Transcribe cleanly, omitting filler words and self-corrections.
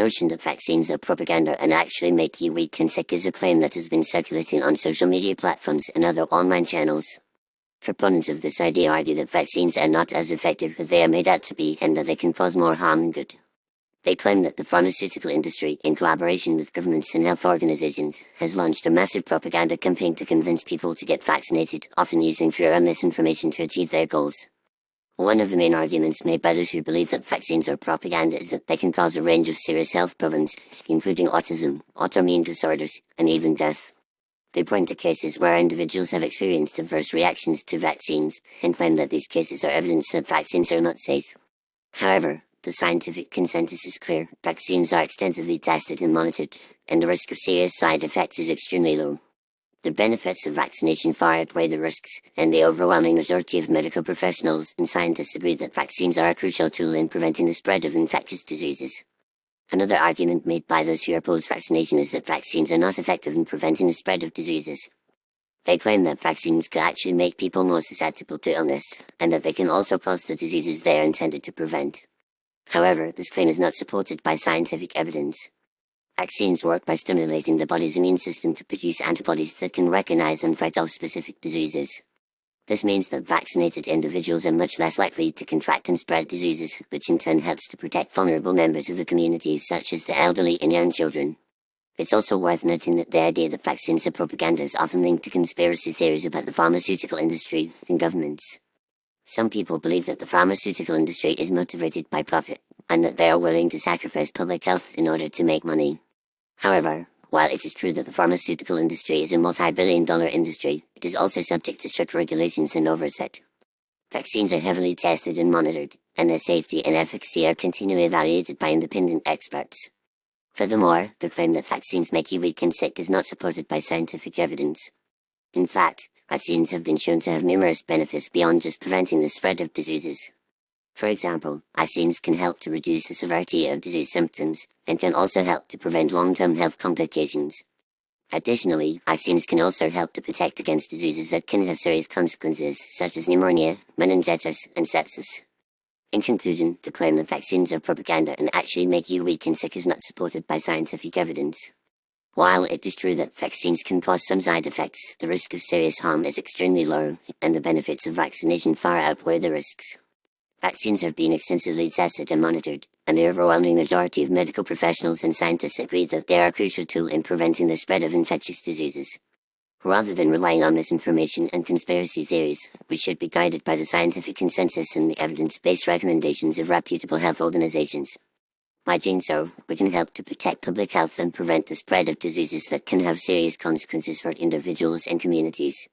notion that vaccines are propaganda and actually make you weak and sick is a claim that has been circulating on social media platforms and other online channels. Proponents of this idea argue that vaccines are not as effective as they are made out to be and that they can cause more harm than good. They claim that the pharmaceutical industry, in collaboration with governments and health organizations, has launched a massive propaganda campaign to convince people to get vaccinated, often using fear and misinformation to achieve their goals. One of the main arguments made by those who believe that vaccines are propaganda is that they can cause a range of serious health problems, including autism, autoimmune disorders, and even death. They point to cases where individuals have experienced adverse reactions to vaccines, and claim that these cases are evidence that vaccines are not safe. However, the scientific consensus is clear. Vaccines are extensively tested and monitored, and the risk of serious side effects is extremely low. The benefits of vaccination far outweigh the risks, and the overwhelming majority of medical professionals and scientists agree that vaccines are a crucial tool in preventing the spread of infectious diseases. Another argument made by those who oppose vaccination is that vaccines are not effective in preventing the spread of diseases. They claim that vaccines can actually make people more susceptible to illness, and that they can also cause the diseases they are intended to prevent. However, this claim is not supported by scientific evidence. Vaccines work by stimulating the body's immune system to produce antibodies that can recognize and fight off specific diseases. This means that vaccinated individuals are much less likely to contract and spread diseases, which in turn helps to protect vulnerable members of the community, such as the elderly and young children. It's also worth noting that the idea that vaccines are propaganda is often linked to conspiracy theories about the pharmaceutical industry and governments. Some people believe that the pharmaceutical industry is motivated by profit, and that they are willing to sacrifice public health in order to make money. However, while it is true that the pharmaceutical industry is a multi-billion-dollar industry, it is also subject to strict regulations and oversight. Vaccines are heavily tested and monitored, and their safety and efficacy are continually evaluated by independent experts. Furthermore, the claim that vaccines make you weak and sick is not supported by scientific evidence. In fact, vaccines have been shown to have numerous benefits beyond just preventing the spread of diseases. For example, vaccines can help to reduce the severity of disease symptoms, and can also help to prevent long-term health complications. Additionally, vaccines can also help to protect against diseases that can have serious consequences, such as pneumonia, meningitis, and sepsis. In conclusion, the claim that vaccines are propaganda and actually make you weak and sick is not supported by scientific evidence. While it is true that vaccines can cause some side effects, the risk of serious harm is extremely low, and the benefits of vaccination far outweigh the risks. Vaccines have been extensively tested and monitored, and the overwhelming majority of medical professionals and scientists agree that they are a crucial tool in preventing the spread of infectious diseases. Rather than relying on misinformation and conspiracy theories, we should be guided by the scientific consensus and the evidence-based recommendations of reputable health organizations. By doing so, we can help to protect public health and prevent the spread of diseases that can have serious consequences for individuals and communities.